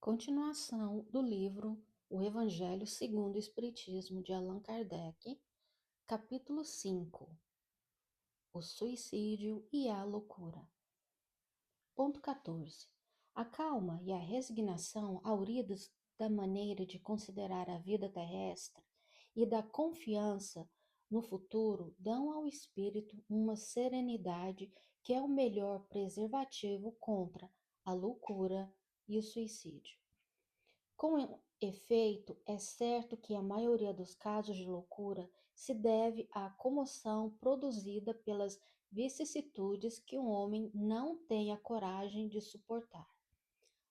Continuação do livro O Evangelho segundo o Espiritismo, de Allan Kardec, capítulo 5, O Suicídio e a Loucura. Ponto 14. A calma e a resignação, auridas da maneira de considerar a vida terrestre e da confiança no futuro, dão ao espírito uma serenidade que é o melhor preservativo contra a loucura e o suicídio. Com efeito, é certo que a maioria dos casos de loucura se deve à comoção produzida pelas vicissitudes que o homem não tem a coragem de suportar.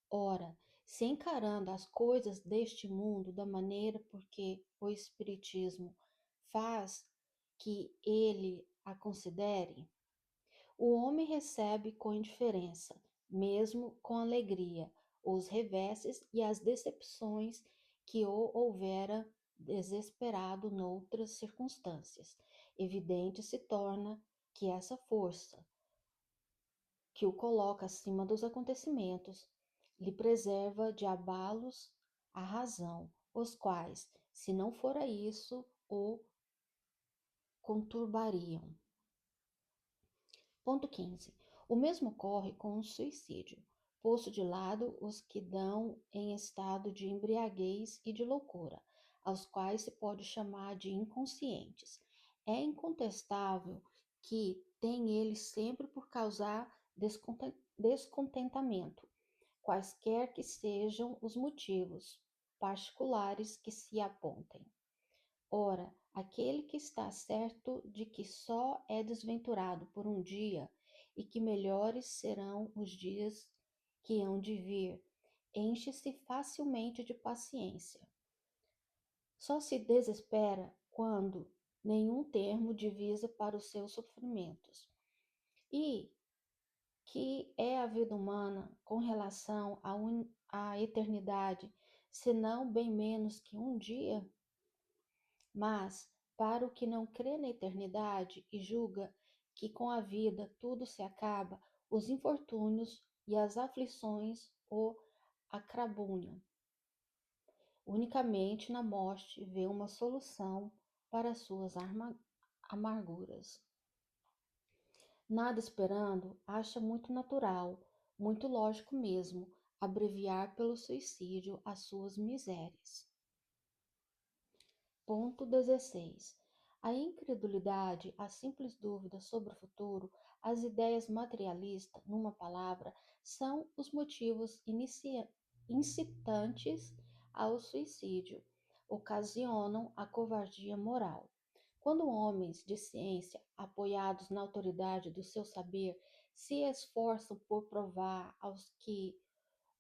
Ora, se encarando as coisas deste mundo da maneira porque o Espiritismo faz que ele a considere, o homem recebe com indiferença, mesmo com alegria, os reveses e as decepções que o houvera desesperado noutras circunstâncias. Evidente se torna que essa força, que o coloca acima dos acontecimentos, lhe preserva de abalos à razão, os quais, se não fora isso, o conturbariam. Ponto 15. O mesmo ocorre com o suicídio, posto de lado os que dão em estado de embriaguez e de loucura, aos quais se pode chamar de inconscientes. É incontestável que tem eles sempre por causar descontentamento, quaisquer que sejam os motivos particulares que se apontem. Ora, aquele que está certo de que só é desventurado por um dia e que melhores serão os dias que hão de vir, enche-se facilmente de paciência. Só se desespera quando nenhum termo divisa para os seus sofrimentos. E que é a vida humana com relação à eternidade, senão bem menos que um dia? Mas, para o que não crê na eternidade e julga que com a vida tudo se acaba, os infortúnios e as aflições o acribulham. Unicamente na morte vê uma solução para suas amarguras. Nada esperando, acha muito natural, muito lógico mesmo, abreviar pelo suicídio as suas misérias. Ponto 16. A incredulidade, a simples dúvida sobre o futuro, as ideias materialistas, numa palavra, são os motivos incitantes ao suicídio, ocasionam a covardia moral. Quando homens de ciência, apoiados na autoridade do seu saber, se esforçam por provar aos que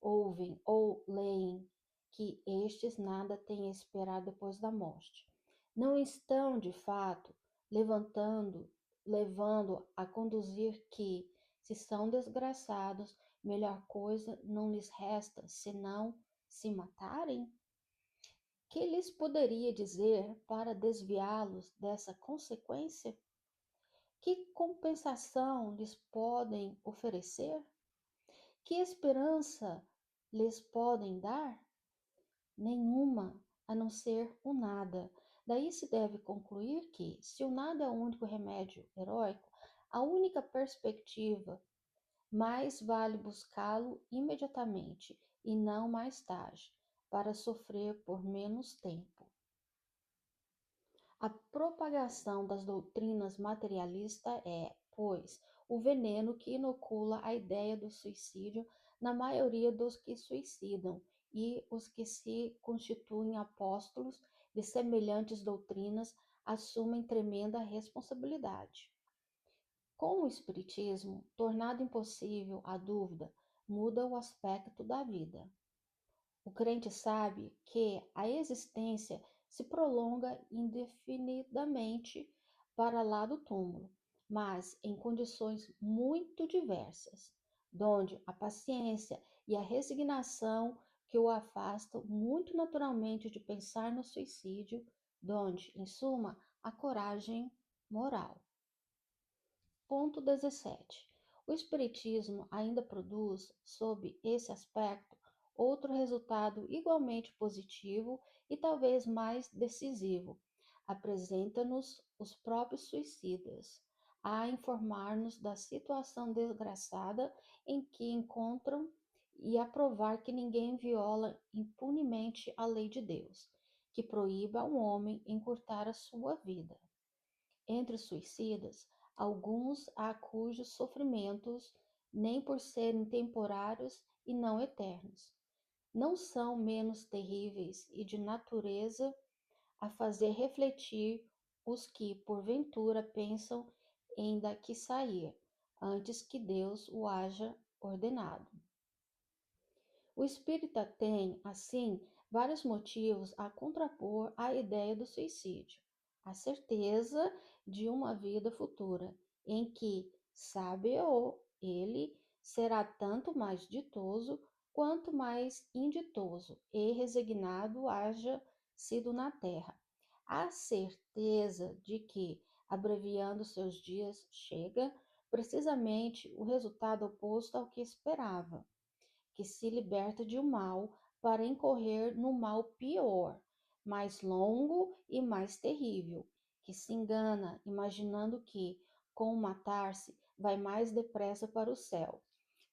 ouvem ou leem que estes nada têm a esperar depois da morte. Não estão, de fato, levando a conduzir que, se são desgraçados, melhor coisa não lhes resta senão se matarem? Que lhes poderia dizer para desviá-los dessa consequência? Que compensação lhes podem oferecer? Que esperança lhes podem dar? Nenhuma, a não ser o nada. Daí se deve concluir que, se o nada é o único remédio heróico, a única perspectiva, mais vale buscá-lo imediatamente e não mais tarde, para sofrer por menos tempo. A propagação das doutrinas materialistas é, pois, o veneno que inocula a ideia do suicídio na maioria dos que suicidam, e os que se constituem apóstolos de semelhantes doutrinas assumem tremenda responsabilidade. Com o Espiritismo, tornado impossível a dúvida, muda o aspecto da vida. O crente sabe que a existência se prolonga indefinidamente para lá do túmulo, mas em condições muito diversas, donde a paciência e a resignação que o afastam muito naturalmente de pensar no suicídio, donde, em suma, a coragem moral. Ponto 17. O Espiritismo ainda produz, sob esse aspecto, outro resultado igualmente positivo e talvez mais decisivo. Apresenta-nos os próprios suicidas, a informar-nos da situação desgraçada em que encontram e a provar que ninguém viola impunemente a lei de Deus, que proíba a um homem encurtar a sua vida. Entre os suicidas, alguns há cujos sofrimentos, nem por serem temporários e não eternos, não são menos terríveis e de natureza a fazer refletir os que, porventura, pensam em daqui sair, antes que Deus o haja ordenado. O espírita tem, assim, vários motivos a contrapor à ideia do suicídio. A certeza de uma vida futura, em que, sabe-o, ele será tanto mais ditoso quanto mais inditoso e resignado haja sido na terra. A certeza de que, abreviando seus dias, chega precisamente o resultado oposto ao que esperava, que se liberta de um mal para incorrer no mal pior, mais longo e mais terrível, que se engana imaginando que, com o matar-se, vai mais depressa para o céu,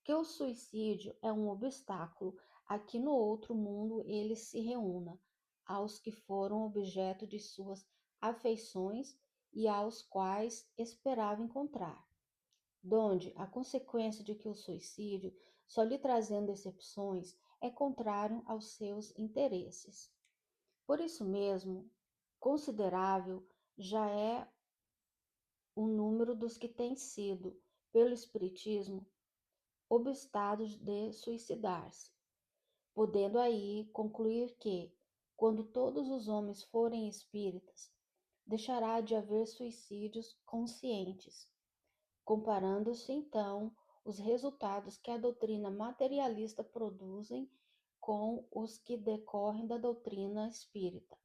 que o suicídio é um obstáculo a que no outro mundo ele se reúna aos que foram objeto de suas afeições e aos quais esperava encontrar, donde a consequência de que o suicídio, só lhe trazendo decepções, é contrário aos seus interesses. Por isso mesmo, considerável já é o número dos que têm sido, pelo Espiritismo, obstados de suicidar-se, podendo aí concluir que, quando todos os homens forem espíritas, deixará de haver suicídios conscientes, comparando-se então os resultados que a doutrina materialista produzem com os que decorrem da doutrina espírita.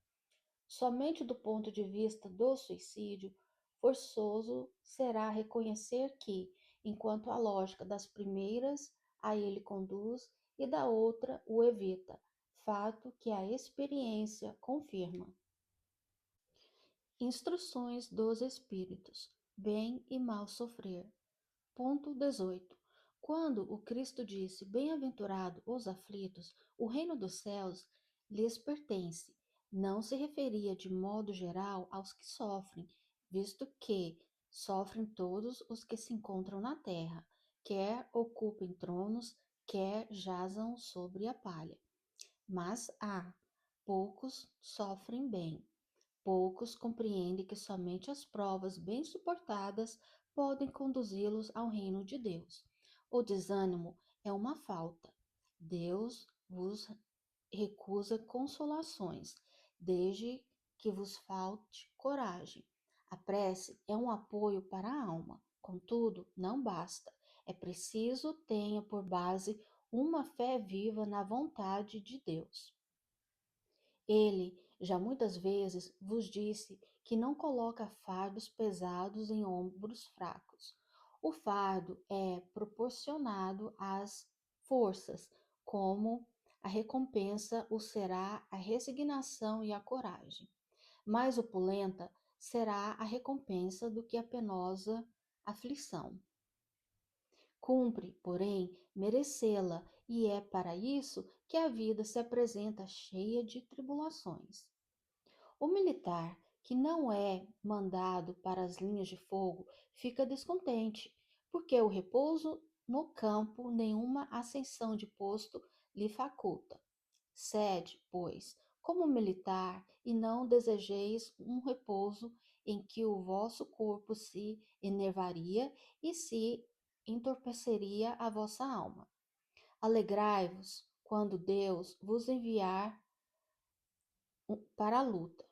Somente do ponto de vista do suicídio, forçoso será reconhecer que, enquanto a lógica das primeiras a ele conduz e da outra o evita, fato que a experiência confirma. Instruções dos Espíritos: bem e mal sofrer. Ponto 18. Quando o Cristo disse: Bem-aventurado os aflitos, o reino dos céus lhes pertence, não se referia de modo geral aos que sofrem, visto que sofrem todos os que se encontram na terra, quer ocupem tronos, quer jazam sobre a palha. Mas há poucos sofrem bem. Poucos compreendem que somente as provas bem suportadas podem conduzi-los ao reino de Deus. O desânimo é uma falta. Deus vos recusa consolações, desde que vos falte coragem. A prece é um apoio para a alma, contudo, não basta. É preciso tenha por base uma fé viva na vontade de Deus. Ele já muitas vezes vos disse que não coloca fardos pesados em ombros fracos. O fardo é proporcionado às forças, como a recompensa o será a resignação e a coragem. Mais opulenta será a recompensa do que a penosa aflição. Cumpre, porém, merecê-la, e é para isso que a vida se apresenta cheia de tribulações. O militar, que não é mandado para as linhas de fogo, fica descontente, porque o repouso no campo nenhuma ascensão de posto lhe faculta. Sede, pois, como militar, e não desejeis um repouso em que o vosso corpo se enervaria e se entorpeceria a vossa alma. Alegrai-vos quando Deus vos enviar para a luta.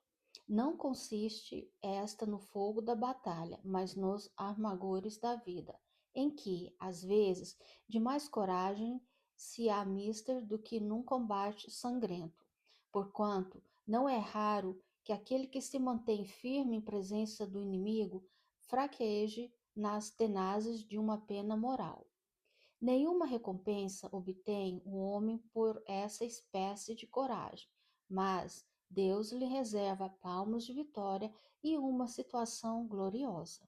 Não consiste esta no fogo da batalha, mas nos amargores da vida, em que, às vezes, de mais coragem se há mister do que num combate sangrento. Porquanto, não é raro que aquele que se mantém firme em presença do inimigo fraqueje nas tenazes de uma pena moral. Nenhuma recompensa obtém o homem por essa espécie de coragem, mas Deus lhe reserva palmos de vitória e uma situação gloriosa.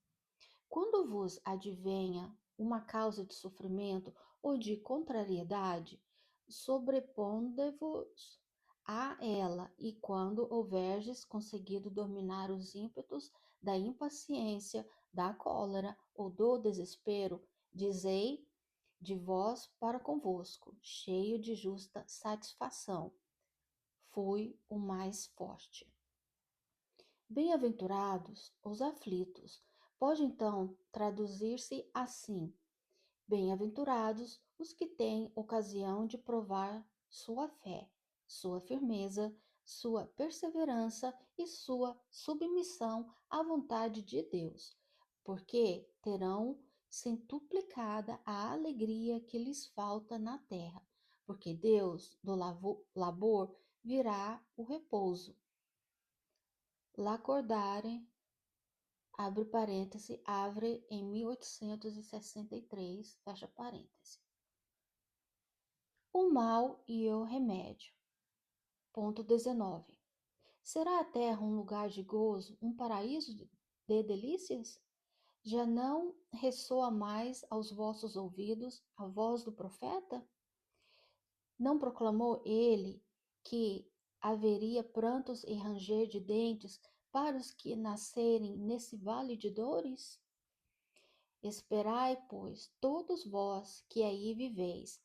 Quando vos advenha uma causa de sofrimento ou de contrariedade, sobreponde-vos a ela, e quando houverdes conseguido dominar os ímpetos da impaciência, da cólera ou do desespero, dizei de vós para convosco, cheio de justa satisfação: fui o mais forte. Bem-aventurados os aflitos. Pode então traduzir-se assim: bem-aventurados os que têm ocasião de provar sua fé, sua firmeza, sua perseverança e sua submissão à vontade de Deus, porque terão centuplicada a alegria que lhes falta na terra, porque Deus do labor virá o repouso. L'acordare, abre parêntese, Havre em 1863, fecha parêntese. O mal e o remédio. Ponto 19. Será a terra um lugar de gozo, um paraíso de delícias? Já não ressoa mais aos vossos ouvidos a voz do profeta? Não proclamou ele que haveria prantos e ranger de dentes para os que nascerem nesse vale de dores? Esperai, pois, todos vós que aí viveis,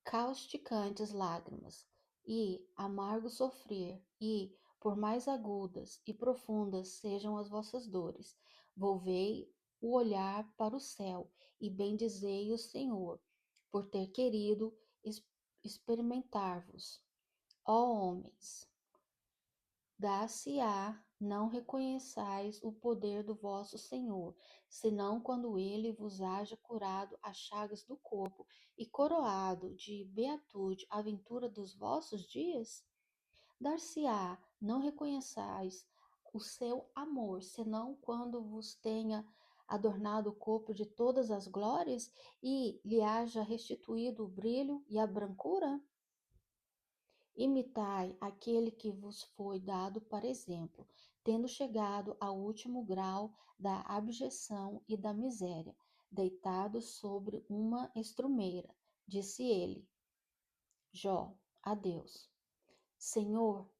causticantes lágrimas, e amargo sofrer, e, por mais agudas e profundas sejam as vossas dores, volvei o olhar para o céu e bendizei o Senhor, por ter querido experimentar-vos, ó homens. Dar-se-á, não reconheçais o poder do vosso Senhor, senão quando ele vos haja curado as chagas do corpo e coroado de beatude a ventura dos vossos dias? Dar-se-á, não reconheçais o seu amor, senão quando vos tenha adornado o corpo de todas as glórias e lhe haja restituído o brilho e a brancura? Imitai aquele que vos foi dado para exemplo, tendo chegado ao último grau da abjeção e da miséria, deitado sobre uma estrumeira. Disse ele, Jó, a Deus: Senhor,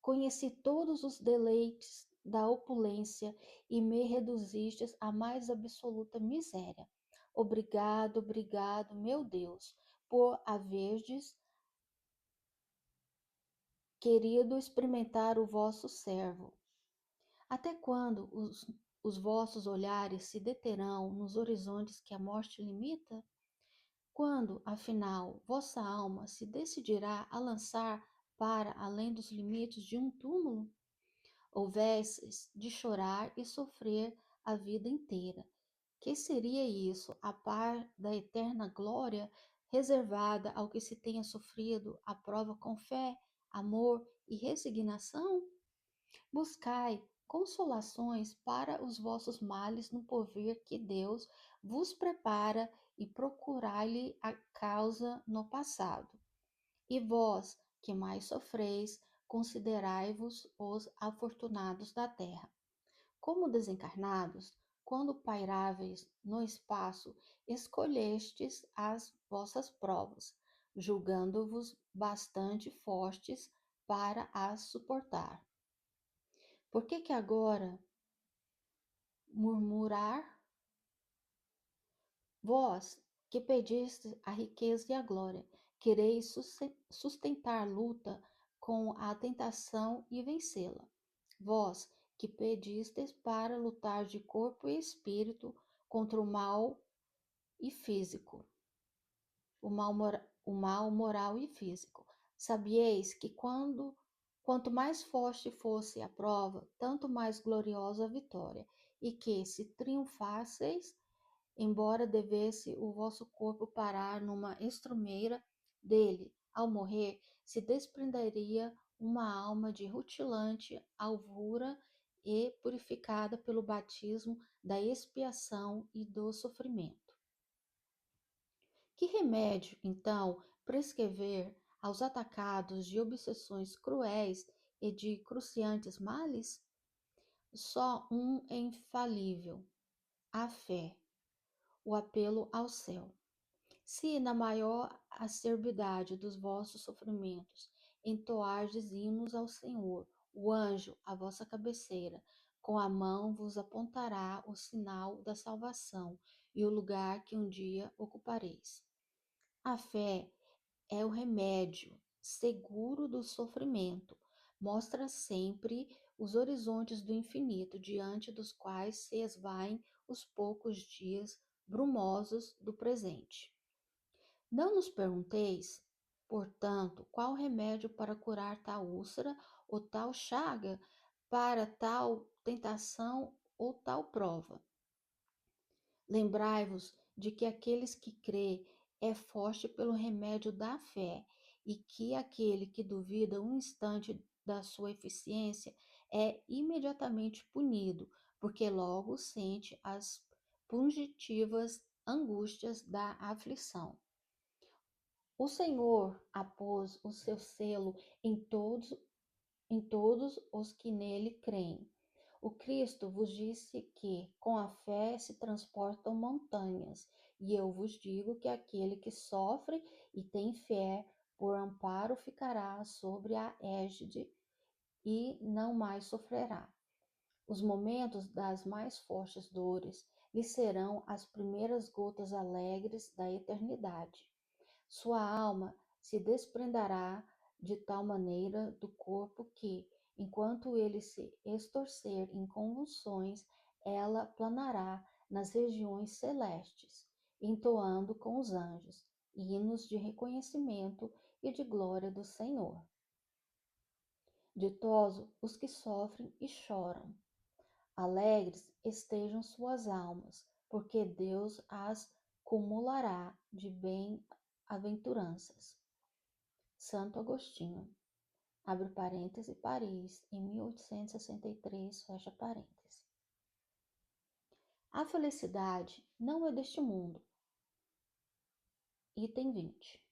conheci todos os deleites da opulência e me reduzistes à mais absoluta miséria. Obrigado, obrigado, meu Deus, por haverdes querido experimentar o vosso servo. Até quando os vossos olhares se deterão nos horizontes que a morte limita? Quando, afinal, vossa alma se decidirá a lançar para além dos limites de um túmulo? Houvesses de chorar e sofrer a vida inteira. Que seria isso, a par da eterna glória reservada ao que se tenha sofrido a prova com fé, amor e resignação? Buscai consolações para os vossos males no porvir que Deus vos prepara e procurai-lhe a causa no passado. E vós, que mais sofreis, considerai-vos os afortunados da terra. Como desencarnados, quando pairáveis no espaço, escolhestes as vossas provas, julgando-vos bastante fortes para as suportar. Por que agora murmurar? Vós, que pedistes a riqueza e a glória, quereis sustentar luta com a tentação e vencê-la. Vós, que pedistes para lutar de corpo e espírito contra o mal e físico, o mal moral e físico. Sabieis que quanto mais forte fosse a prova, tanto mais gloriosa a vitória, e que, se triunfasseis, embora devesse o vosso corpo parar numa estrumeira, dele, ao morrer, se desprenderia uma alma de rutilante alvura e purificada pelo batismo da expiação e do sofrimento. Que remédio, então, prescrever aos atacados de obsessões cruéis e de cruciantes males? Só um é infalível: a fé, o apelo ao céu. Se na maior acerbidade dos vossos sofrimentos entoardes hinos ao Senhor, o anjo à vossa cabeceira, com a mão vos apontará o sinal da salvação e o lugar que um dia ocupareis. A fé é o remédio seguro do sofrimento. Mostra sempre os horizontes do infinito, diante dos quais se esvaem os poucos dias brumosos do presente. Não nos pergunteis, portanto, qual remédio para curar tal úlcera ou tal chaga, para tal tentação ou tal prova. Lembrai-vos de que aqueles que crê é forte pelo remédio da fé, e que aquele que duvida um instante da sua eficiência é imediatamente punido, porque logo sente as pungitivas angústias da aflição. O Senhor apôs o seu selo em todos os que nele creem. O Cristo vos disse que com a fé se transportam montanhas, e eu vos digo que aquele que sofre e tem fé, por amparo ficará sobre a égide e não mais sofrerá. Os momentos das mais fortes dores lhe serão as primeiras gotas alegres da eternidade. Sua alma se desprenderá de tal maneira do corpo que, enquanto ele se estorcer em convulsões, ela planará nas regiões celestes, entoando com os anjos hinos de reconhecimento e de glória do Senhor. Ditosos os que sofrem e choram. Alegres estejam suas almas, porque Deus as cumulará de bem-aventuranças. Santo Agostinho, abre parêntese, Paris, em 1863, fecha parêntese. A felicidade não é deste mundo. Item 20.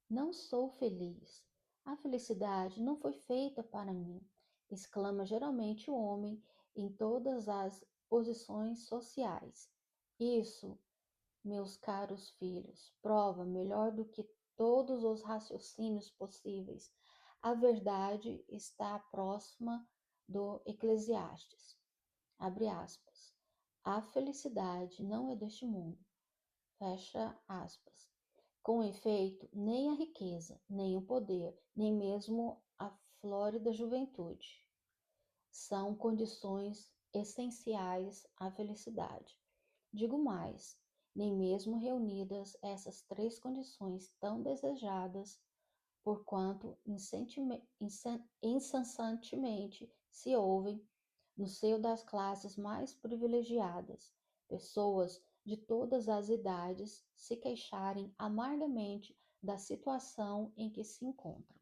Não sou feliz. A felicidade não foi feita para mim, exclama geralmente o homem em todas as posições sociais. Isso, meus caros filhos, prova melhor do que todos os raciocínios possíveis. A verdade está próxima do Eclesiastes. Abre aspas. A felicidade não é deste mundo. Fecha aspas. Com efeito, nem a riqueza, nem o poder, nem mesmo a flórida juventude são condições essenciais à felicidade. Digo mais, nem mesmo reunidas essas três condições tão desejadas, porquanto incessantemente se ouvem, no seio das classes mais privilegiadas, pessoas de todas as idades se queixarem amargamente da situação em que se encontram.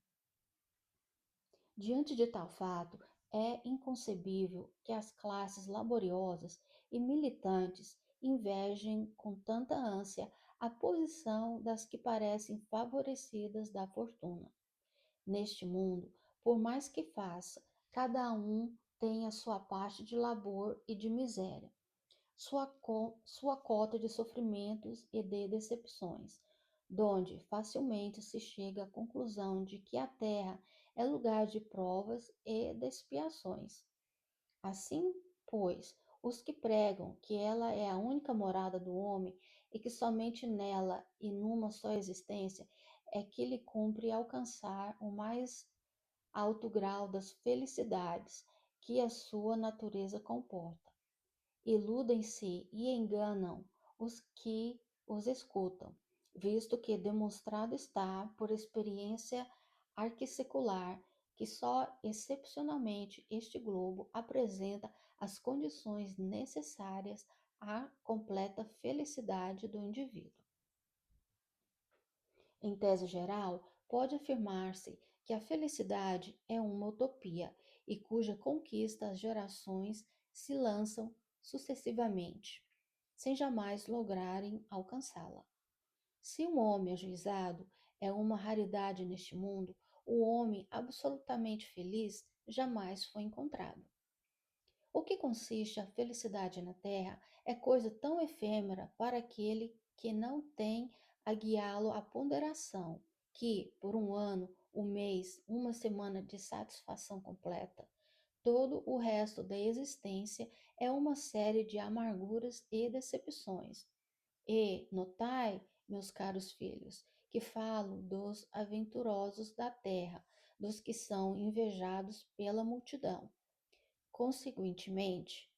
Diante de tal fato, é inconcebível que as classes laboriosas e militantes invejem com tanta ânsia a posição das que parecem favorecidas da fortuna. Neste mundo, por mais que faça, cada um tem a sua parte de labor e de miséria, sua cota de sofrimentos e de decepções, donde facilmente se chega à conclusão de que a terra é lugar de provas e de expiações. Assim, pois, os que pregam que ela é a única morada do homem e que somente nela e numa só existência é que lhe cumpre alcançar o mais alto grau das felicidades que a sua natureza comporta. Iludem-se e enganam os que os escutam, visto que demonstrado está por experiência arquissecular que só excepcionalmente este globo apresenta as condições necessárias à completa felicidade do indivíduo. Em tese geral, pode afirmar-se que a felicidade é uma utopia e cuja conquista as gerações se lançam sucessivamente, sem jamais lograrem alcançá-la. Se um homem ajuizado é uma raridade neste mundo, o homem absolutamente feliz jamais foi encontrado. O que consiste a felicidade na terra é coisa tão efêmera para aquele que não tem a guiá-lo à ponderação, que, por um ano, um mês, uma semana de satisfação completa, todo o resto da existência é uma série de amarguras e decepções. E notai, meus caros filhos, que falo dos aventurosos da terra, dos que são invejados pela multidão. Consequentemente,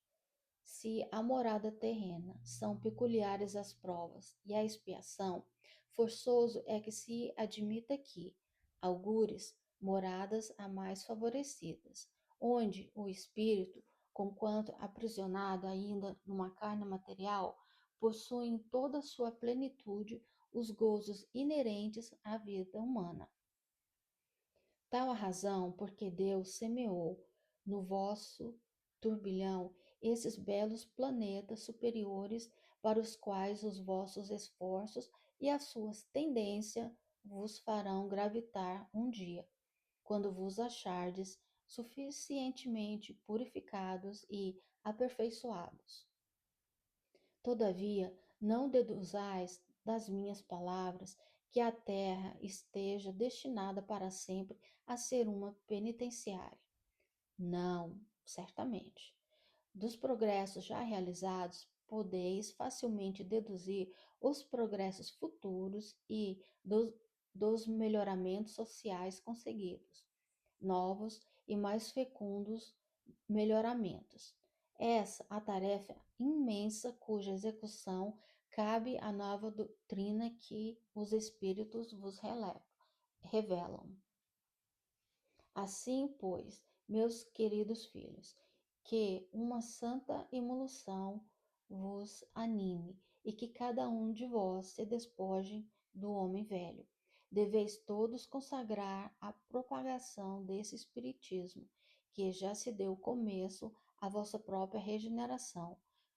se a morada terrena são peculiares as provas e a expiação, forçoso é que se admita que, algures, moradas a mais favorecidas, onde o espírito, conquanto aprisionado ainda numa carne material, possui em toda a sua plenitude os gozos inerentes à vida humana. Tal a razão porque Deus semeou no vosso turbilhão esses belos planetas superiores para os quais os vossos esforços e as suas tendências vos farão gravitar um dia, quando vos achardes suficientemente purificados e aperfeiçoados. Todavia, não deduzais das minhas palavras que a terra esteja destinada para sempre a ser uma penitenciária. Não, certamente. Dos progressos já realizados, podeis facilmente deduzir os progressos futuros e dos melhoramentos sociais conseguidos, novos e mais fecundos melhoramentos. Essa a tarefa imensa cuja execução cabe à nova doutrina que os Espíritos vos revelam. Assim, pois, meus queridos filhos, que uma santa emulação vos anime e que cada um de vós se despoje do homem velho. Deveis todos consagrar a propagação desse espiritismo, que já se deu começo à vossa própria regeneração.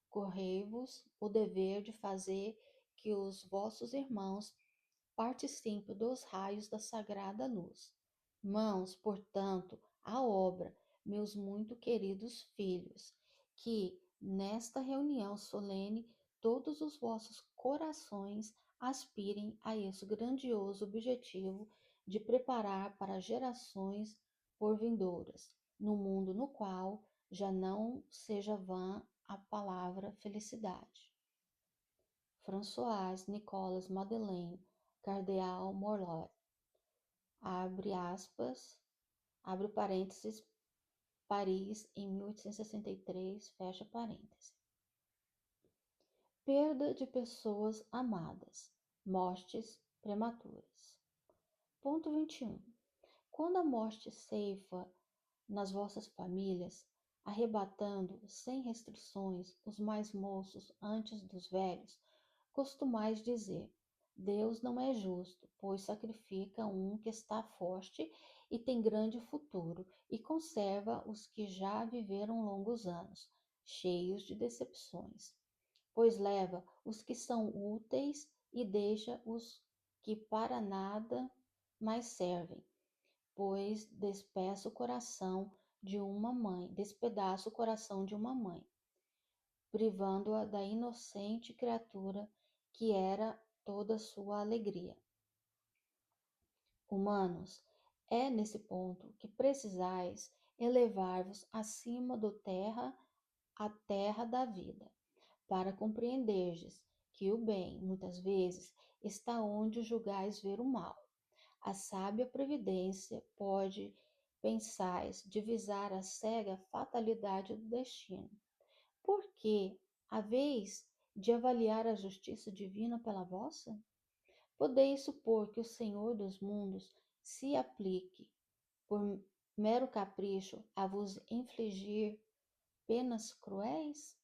Correi-vos o dever de fazer que os vossos irmãos participem dos raios da sagrada luz. Mãos, portanto, à obra, meus muito queridos filhos, que nesta reunião solene todos os vossos corações aspirem a esse grandioso objetivo de preparar para gerações por vindouras, no mundo no qual já não seja vã a palavra felicidade. François Nicolas Madeleine, Cardeal Morlot, abre aspas, abre parênteses, Paris, em 1863, fecha parênteses. Perda de pessoas amadas, mortes prematuras. Ponto 21. Quando a morte ceifa nas vossas famílias, arrebatando sem restrições os mais moços antes dos velhos, costumais dizer: Deus não é justo, pois sacrifica um que está forte e tem grande futuro, e conserva os que já viveram longos anos, cheios de decepções. Pois leva os que são úteis e deixa os que para nada mais servem, pois despedaça o coração de uma mãe, privando-a da inocente criatura que era toda sua alegria. Humanos, é nesse ponto que precisais elevar-vos acima do terra à terra da vida, para compreenderdes que o bem, muitas vezes, está onde julgais ver o mal. A sábia previdência pode, pensais, divisar a cega fatalidade do destino. Porque haveis de avaliar a justiça divina pela vossa? Podeis supor que o Senhor dos mundos se aplique, por mero capricho, a vos infligir penas cruéis?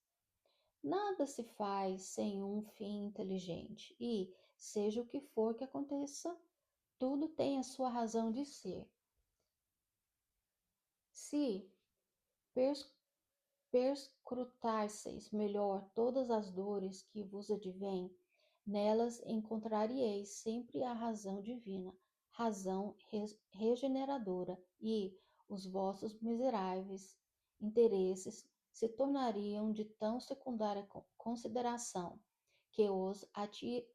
Nada se faz sem um fim inteligente, e, seja o que for que aconteça, tudo tem a sua razão de ser. Se perscrutasseis melhor todas as dores que vos advêm, Nelas encontrareis sempre a razão divina, razão regeneradora, e os vossos miseráveis interesses se tornariam de tão secundária consideração que os atir,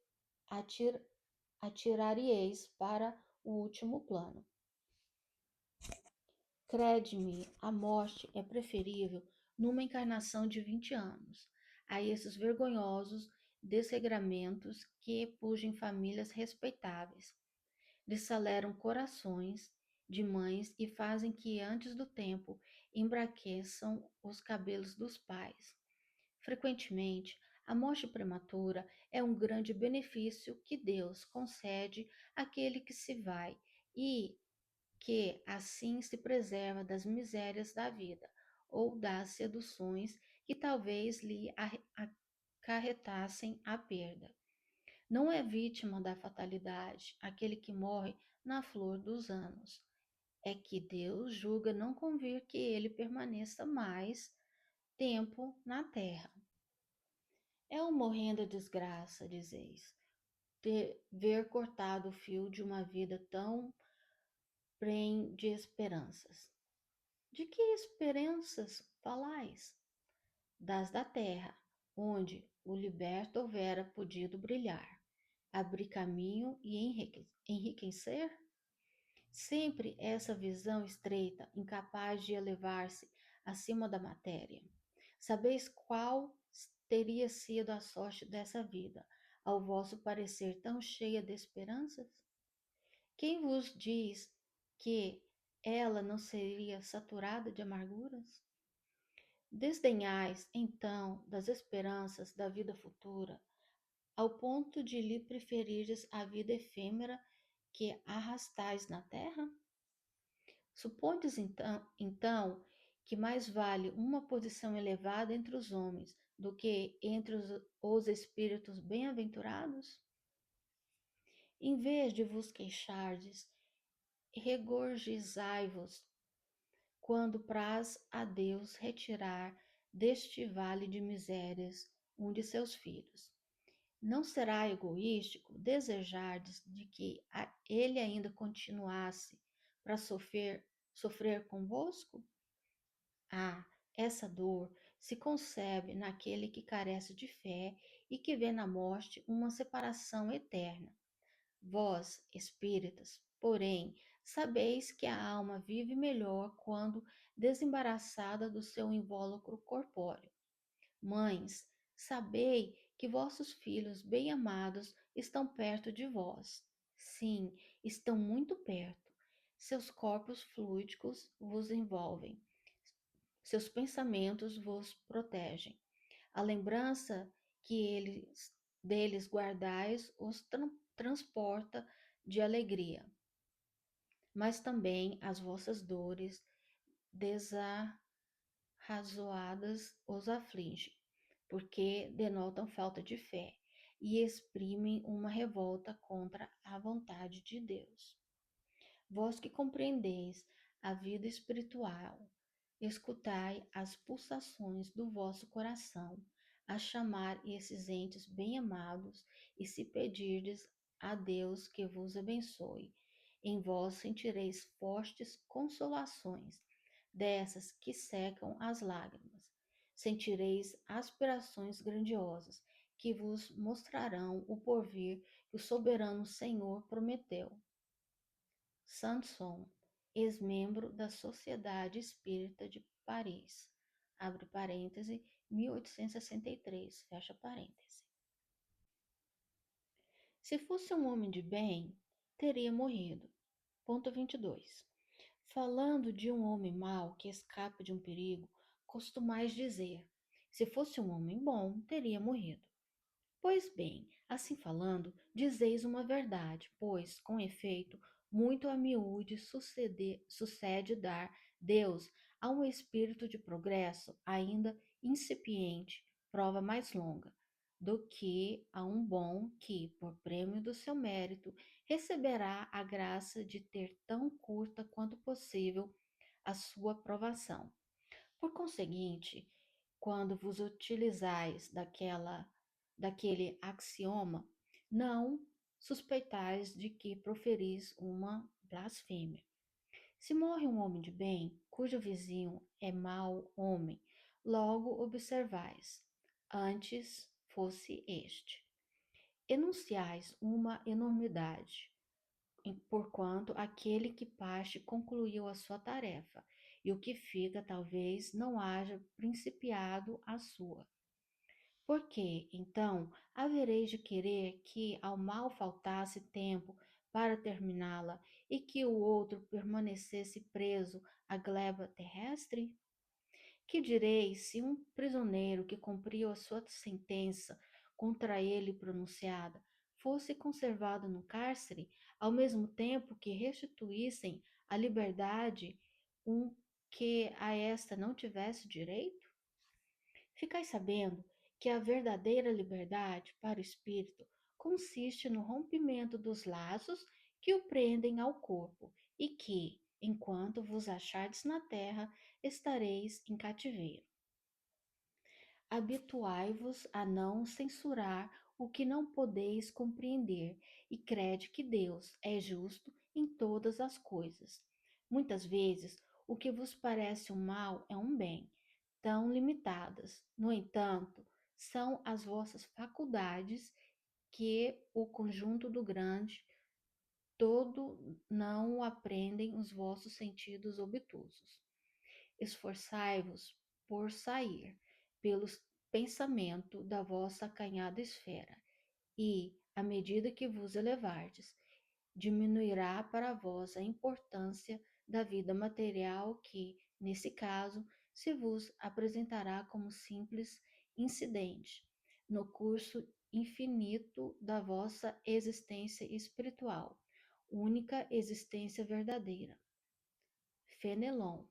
atirareis para o último plano. Crede-me, a morte é preferível numa encarnação de 20 anos a esses vergonhosos desregramentos que pugem famílias respeitáveis, desaceleram corações de mães e fazem que antes do tempo embraqueçam os cabelos dos pais. Frequentemente, a morte prematura é um grande benefício que Deus concede àquele que se vai e que assim se preserva das misérias da vida ou das seduções que talvez lhe acarretassem a perda. Não é vítima da fatalidade aquele que morre na flor dos anos. É que Deus julga não convir que ele permaneça mais tempo na terra. É uma horrenda desgraça, dizeis, ver cortado o fio de uma vida tão prenhe de esperanças. De que esperanças falais? Das da terra, onde o liberto houvera podido brilhar, abrir caminho e enriquecer? Sempre essa visão estreita, incapaz de elevar-se acima da matéria. Sabeis qual teria sido a sorte dessa vida, ao vosso parecer tão cheia de esperanças? Quem vos diz que ela não seria saturada de amarguras? Desdenhais, então, das esperanças da vida futura, ao ponto de lhe preferires a vida efêmera que arrastais na terra? Supondes, então, que mais vale uma posição elevada entre os homens do que entre os espíritos bem-aventurados? Em vez de vos queixardes, regozijai-vos quando praz a Deus retirar deste vale de misérias um de seus filhos. Não será egoístico desejardes de que ele ainda continuasse para sofrer convosco? Ah, essa dor se concebe naquele que carece de fé e que vê na morte uma separação eterna. Vós, espíritas, porém, sabeis que a alma vive melhor quando desembaraçada do seu invólucro corpóreo. Mães, sabei que vossos filhos bem-amados estão perto de vós. Sim, estão muito perto. Seus corpos fluídicos vos envolvem, seus pensamentos vos protegem. A lembrança que deles guardais os transporta de alegria, mas também as vossas dores desarrazoadas os aflige, porque denotam falta de fé e exprimem uma revolta contra a vontade de Deus. Vós que compreendeis a vida espiritual, escutai as pulsações do vosso coração, a chamar esses entes bem-amados, e se pedirdes a Deus que vos abençoe, em vós sentireis fortes consolações, dessas que secam as lágrimas. Sentireis aspirações grandiosas, que vos mostrarão o porvir que o soberano Senhor prometeu. Sanson, ex-membro da Sociedade Espírita de Paris, abre parêntese, 1863, fecha parêntese. Se fosse um homem de bem, teria morrido. Ponto 22. Falando de um homem mau que escapa de um perigo, costumais dizer: se fosse um homem bom, teria morrido. Pois bem, assim falando, dizeis uma verdade, pois, com efeito, muito a miúde sucede dar Deus a um espírito de progresso ainda incipiente, prova mais longa, do que a um bom que, por prêmio do seu mérito, receberá a graça de ter tão curta quanto possível a sua provação. Por conseguinte, quando vos utilizais daquele axioma, não suspeitais de que proferis uma blasfêmia. Se morre um homem de bem, cujo vizinho é mau homem, logo observais, antes fosse este. Enunciais uma enormidade, porquanto aquele que parte concluiu a sua tarefa, e o que fica talvez não haja principiado a sua. Porque, então, havereis de querer que ao mal faltasse tempo para terminá-la e que o outro permanecesse preso à gleba terrestre? Que direis se um prisioneiro que cumpriu a sua sentença contra ele pronunciada fosse conservado no cárcere, ao mesmo tempo que restituíssem a liberdade um que a esta não tivesse direito? Ficai sabendo que a verdadeira liberdade para o espírito consiste no rompimento dos laços que o prendem ao corpo e que, enquanto vos achardes na terra, estareis em cativeiro. Habituai-vos a não censurar o que não podeis compreender e crede que Deus é justo em todas as coisas. Muitas vezes, o que vos parece um mal é um bem, tão limitadas. No entanto, são as vossas faculdades que o conjunto do grande todo não o aprendem os vossos sentidos obtusos. Esforçai-vos por sair pelo pensamento da vossa acanhada esfera, e, à medida que vos elevardes, diminuirá para vós a importância da vida material que, nesse caso, se vos apresentará como simples incidente no curso infinito da vossa existência espiritual, única existência verdadeira. Fenelon,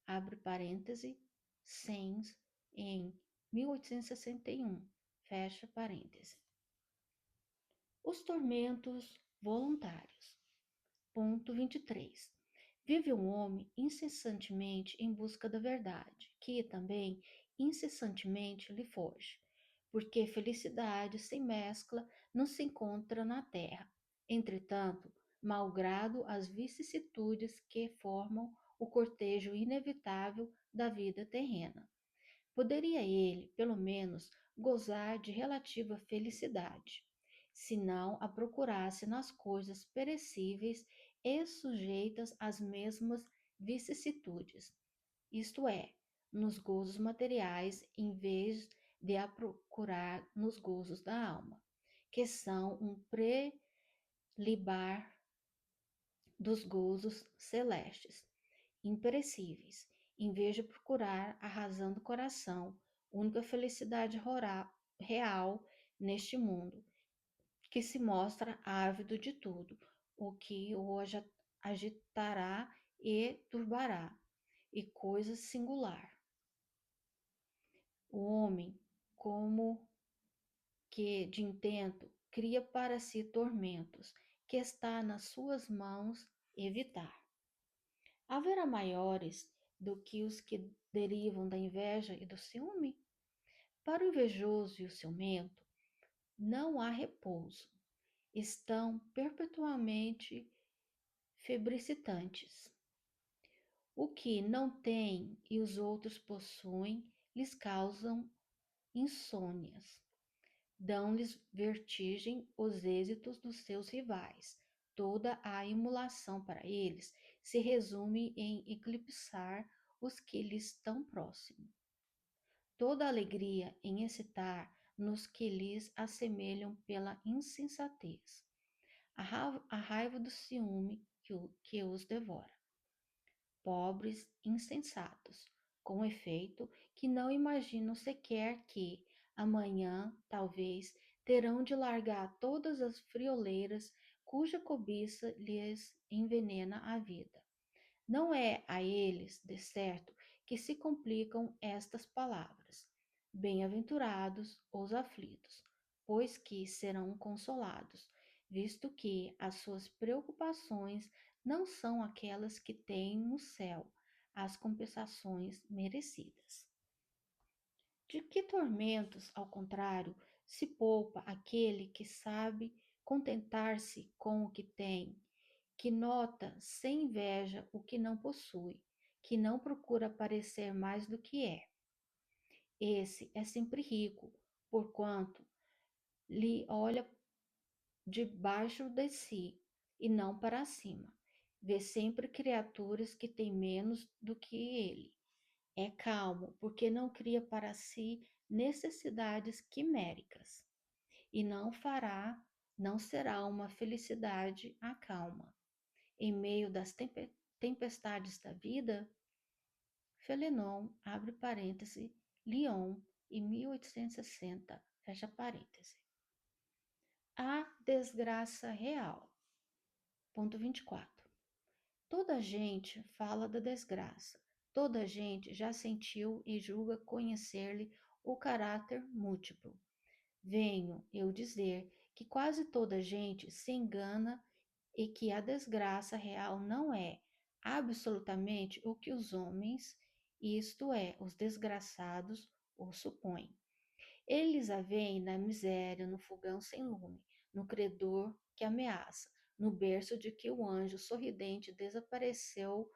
abre parêntese, Sens, em 1861, fecha parêntese. Os tormentos voluntários. Ponto 23. Vive um homem incessantemente em busca da verdade, que também incessantemente lhe foge, porque felicidade sem mescla não se encontra na terra. Entretanto, malgrado as vicissitudes que formam o cortejo inevitável da vida terrena, poderia ele, pelo menos, gozar de relativa felicidade, se não a procurasse nas coisas perecíveis e sujeitas às mesmas vicissitudes, isto é, nos gozos materiais, em vez de a procurar nos gozos da alma, que são um prelibar dos gozos celestes, imperecíveis, em vez de procurar a razão do coração, única felicidade real neste mundo, que se mostra ávido de tudo, o que o agitará e turbará, e coisa singular. O homem, como que de intento, cria para si tormentos, que está nas suas mãos evitar. Haverá maiores do que os que derivam da inveja e do ciúme? Para o invejoso e o ciumento, não há repouso. Estão perpetuamente febricitantes. O que não tem e os outros possuem lhes causam insônias. Dão-lhes vertigem os êxitos dos seus rivais. Toda a emulação para eles se resume em eclipsar os que lhes estão próximos. Toda a alegria em excitar nos que lhes assemelham pela insensatez. A raiva do ciúme que os devora. Pobres insensatos, com efeito, que não imaginam sequer que, amanhã, talvez, terão de largar todas as frioleiras cuja cobiça lhes envenena a vida. Não é a eles, de certo, que se complicam estas palavras. Bem-aventurados os aflitos, pois que serão consolados, visto que as suas preocupações não são aquelas que têm no céu as compensações merecidas. De que tormentos, ao contrário, Se poupa aquele que sabe contentar-se com o que tem, que nota sem inveja o que não possui, que não procura parecer mais do que é. Esse é sempre rico, porquanto lhe olha debaixo de si e não para cima. Vê sempre criaturas que têm menos do que ele. É calmo, porque não cria para si necessidades quiméricas, e não será uma felicidade a calma. Em meio das tempestades da vida, Fénelon, abre parêntese, Lyon, em 1860, fecha parêntese. A desgraça real. Ponto 24. Toda gente fala da desgraça. Toda gente já sentiu e julga conhecer-lhe o caráter múltiplo. Venho eu dizer que quase toda gente se engana e que a desgraça real não é absolutamente o que os homens, isto é, os desgraçados, o supõem. Eles a veem na miséria, no fogão sem lume, no credor que ameaça, no berço de que o anjo sorridente desapareceu,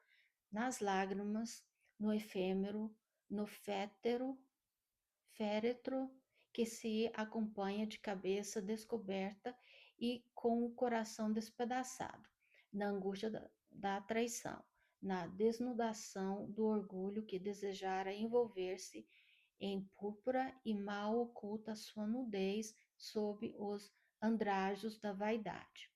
nas lágrimas, no efêmero, no féretro que se acompanha de cabeça descoberta e com o coração despedaçado, na angústia da traição, na desnudação do orgulho que desejara envolver-se em púrpura e mal oculta sua nudez sob os andrajos da vaidade.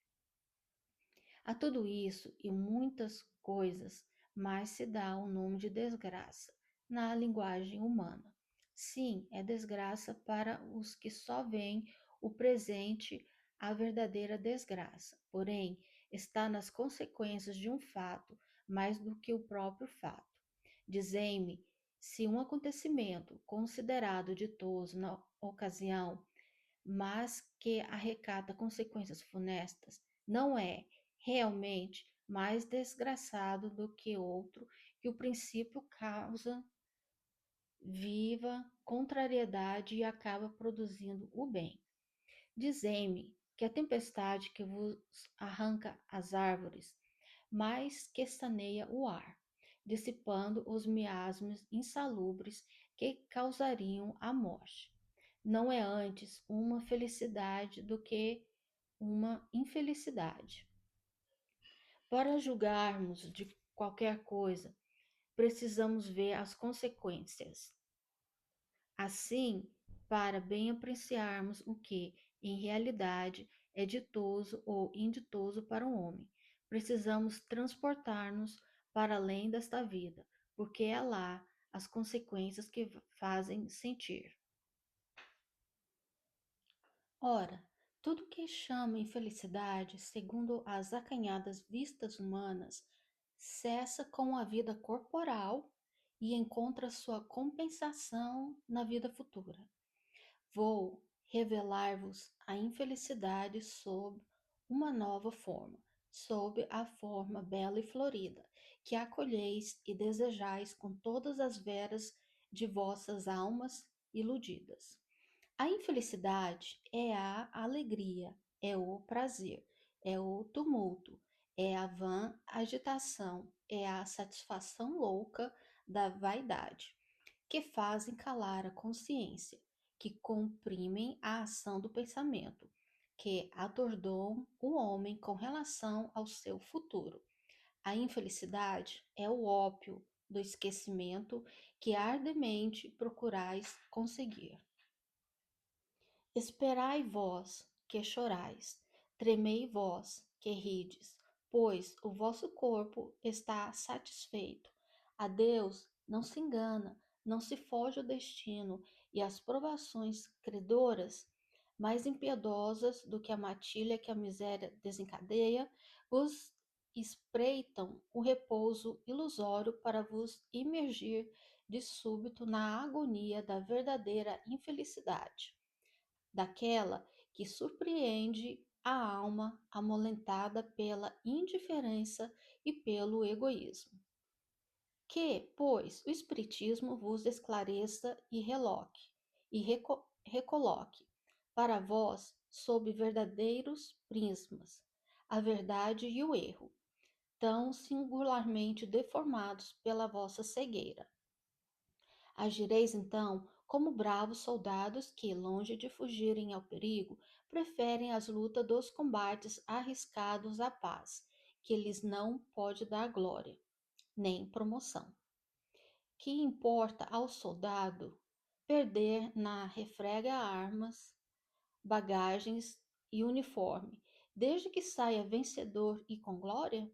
A tudo isso e muitas coisas mais se dá o nome de desgraça na linguagem humana. Sim, é desgraça para os que só veem o presente, a verdadeira desgraça. Porém, está nas consequências de um fato mais do que o próprio fato. Dizei-me se um acontecimento considerado ditoso na ocasião, mas que arrecata consequências funestas, não é realmente mais desgraçado do que outro que o princípio causa viva contrariedade e acaba produzindo o bem. Dizei-me que a tempestade que vos arranca as árvores mais que saneia o ar, dissipando os miasmas insalubres que causariam a morte. Não é antes uma felicidade do que uma infelicidade. Para julgarmos de qualquer coisa, precisamos ver as consequências. Assim, para bem apreciarmos o que, em realidade, é ditoso ou inditoso para um homem, precisamos transportar-nos para além desta vida, porque é lá as consequências que fazem sentir. Ora, tudo que chama infelicidade, segundo as acanhadas vistas humanas, cessa com a vida corporal e encontra sua compensação na vida futura. Vou revelar-vos a infelicidade sob uma nova forma, sob a forma bela e florida, que acolheis e desejais com todas as veras de vossas almas iludidas. A infelicidade é a alegria, é o prazer, é o tumulto, é a vã agitação, é a satisfação louca da vaidade, que fazem calar a consciência, que comprimem a ação do pensamento, que atordoam o homem com relação ao seu futuro. A infelicidade é o ópio do esquecimento que ardemente procurais conseguir. Esperai vós, que chorais, tremei vós, que rides, pois o vosso corpo está satisfeito. A Deus não se engana, não se foge o destino, e as provações credoras, mais impiedosas do que a matilha que a miséria desencadeia, vos espreitam o repouso ilusório para vos imergir de súbito na agonia da verdadeira infelicidade, daquela que surpreende a alma amolentada pela indiferença e pelo egoísmo. Que, pois, o Espiritismo vos esclareça e recoloque, para vós sob verdadeiros prismas, a verdade e o erro, tão singularmente deformados pela vossa cegueira. Agireis então como bravos soldados que, longe de fugirem ao perigo, preferem as lutas dos combates arriscados à paz, que lhes não pode dar glória, nem promoção. Que importa ao soldado perder na refrega armas, bagagens e uniforme, desde que saia vencedor e com glória?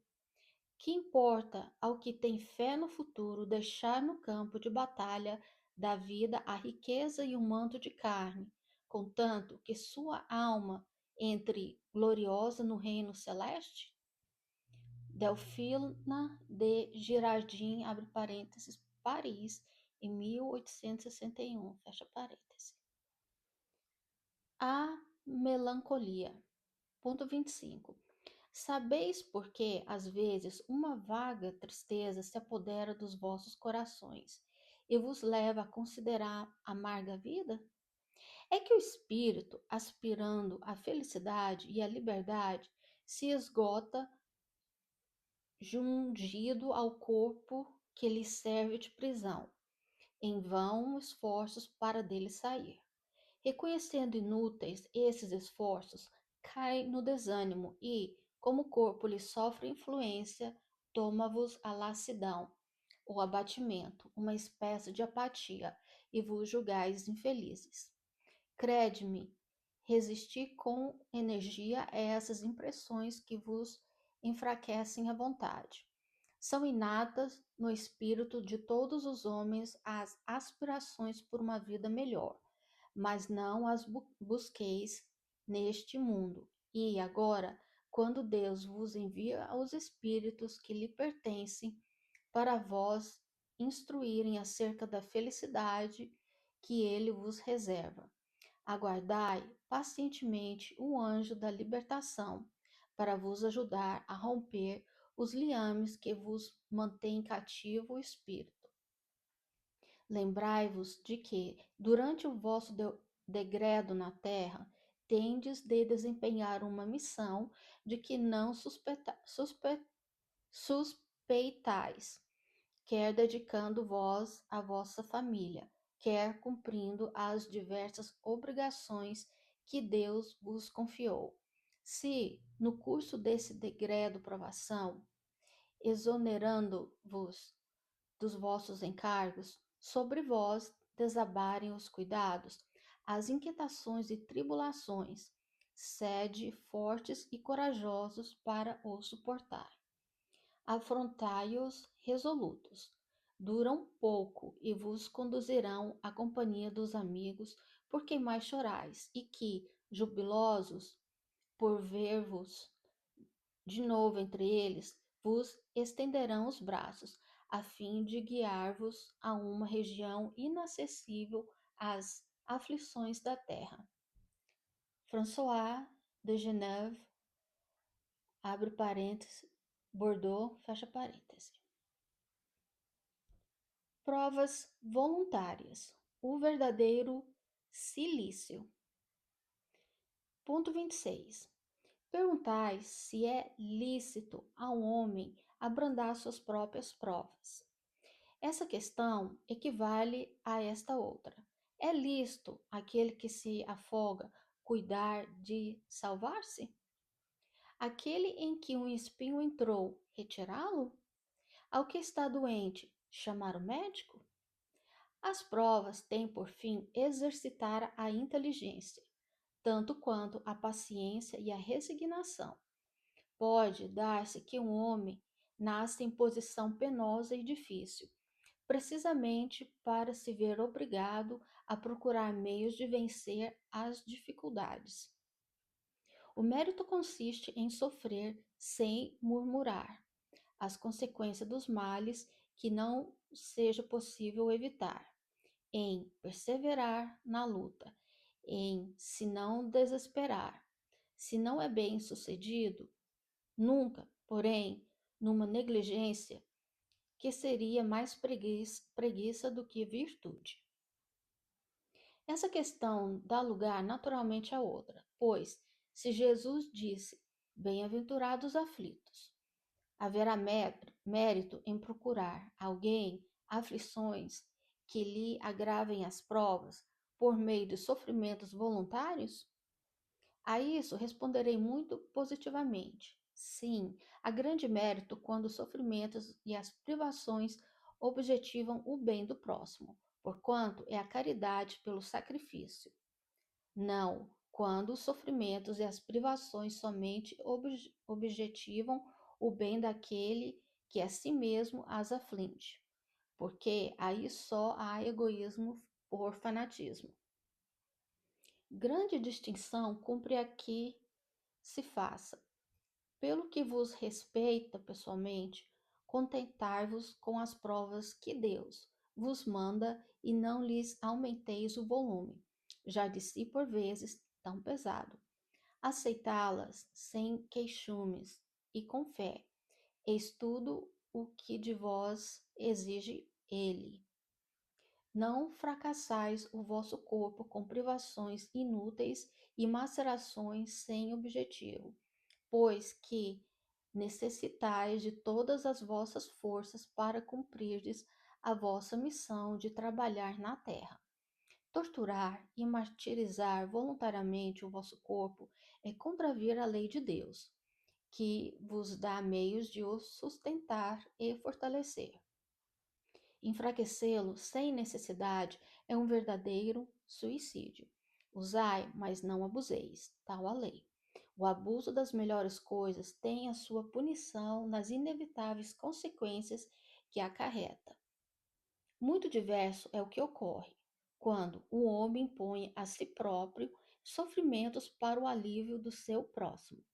Que importa ao que tem fé no futuro deixar no campo de batalha da vida a riqueza e o manto de carne, contanto que sua alma entre gloriosa no reino celeste? Delfina de Girardin, abre parênteses, Paris, em 1861, fecha parênteses. A melancolia. Ponto 25. Sabeis por que, às vezes, uma vaga tristeza se apodera dos vossos corações e vos leva a considerar amarga a vida? É que o espírito, aspirando à felicidade e à liberdade, se esgota jungido ao corpo que lhe serve de prisão, em vão esforços para dele sair. Reconhecendo inúteis esses esforços, cai no desânimo e, como o corpo lhe sofre influência, toma-vos a lassidão, o abatimento, uma espécie de apatia, e vos julgais infelizes. Crede-me, resisti com energia a essas impressões que vos enfraquecem a vontade. São inatas no espírito de todos os homens as aspirações por uma vida melhor, mas não as busqueis neste mundo. E agora, quando Deus vos envia os espíritos que lhe pertencem para vós instruírem acerca da felicidade que ele vos reserva, aguardai pacientemente o anjo da libertação para vos ajudar a romper os liames que vos mantêm cativo o espírito. Lembrai-vos de que, durante o vosso degredo na terra, tendes de desempenhar uma missão de que não suspeitais, quer dedicando vós à vossa família, quer cumprindo as diversas obrigações que Deus vos confiou. Se, no curso desse degredo provação, exonerando-vos dos vossos encargos, sobre vós desabarem os cuidados, as inquietações e tribulações, sede fortes e corajosos para o suportar. Afrontai-os resolutos. Duram pouco e vos conduzirão à companhia dos amigos por quem mais chorais, e que, jubilosos por ver-vos de novo entre eles, vos estenderão os braços, a fim de guiar-vos a uma região inacessível às aflições da terra. François de Genève, abre parênteses, Bordeaux, fecha parênteses. Provas voluntárias. O verdadeiro cilício. Ponto 26. Perguntais se é lícito a um homem abrandar suas próprias provas. Essa questão equivale a esta outra. É lícito aquele que se afoga cuidar de salvar-se? Aquele em que um espinho entrou, retirá-lo? Ao que está doente, chamar o médico? As provas têm por fim exercitar a inteligência, tanto quanto a paciência e a resignação. Pode dar-se que um homem nasça em posição penosa e difícil, precisamente para se ver obrigado a procurar meios de vencer as dificuldades. O mérito consiste em sofrer sem murmurar as consequências dos males que não seja possível evitar, em perseverar na luta, em se não desesperar. Se não é bem sucedido, nunca, porém, numa negligência que seria mais preguiça do que virtude. Essa questão dá lugar naturalmente a outra, pois, se Jesus disse: Bem-aventurados aflitos, haverá mérito em procurar alguém, aflições que lhe agravem as provas por meio de sofrimentos voluntários? A isso responderei muito positivamente. Sim, há grande mérito quando os sofrimentos e as privações objetivam o bem do próximo, porquanto é a caridade pelo sacrifício. Não, quando os sofrimentos e as privações somente objetivam o bem daquele que a si mesmo as aflige, porque aí só há egoísmo por fanatismo. Grande distinção cumpre aqui se faça. Pelo que vos respeita pessoalmente, contentai-vos com as provas que Deus vos manda e não lhes aumenteis o volume, já de si por vezes tão pesado. Aceitá-las sem queixumes e com fé, eis tudo o que de vós exige ele. Não fracassais o vosso corpo com privações inúteis e macerações sem objetivo, pois que necessitais de todas as vossas forças para cumprirdes a vossa missão de trabalhar na terra. Torturar e martirizar voluntariamente o vosso corpo é contravir a lei de Deus, que vos dá meios de o sustentar e fortalecer. Enfraquecê-lo sem necessidade é um verdadeiro suicídio. Usai, mas não abuseis, tal a lei. O abuso das melhores coisas tem a sua punição nas inevitáveis consequências que acarreta. Muito diverso é o que ocorre quando o homem impõe a si próprio sofrimentos para o alívio do seu próximo.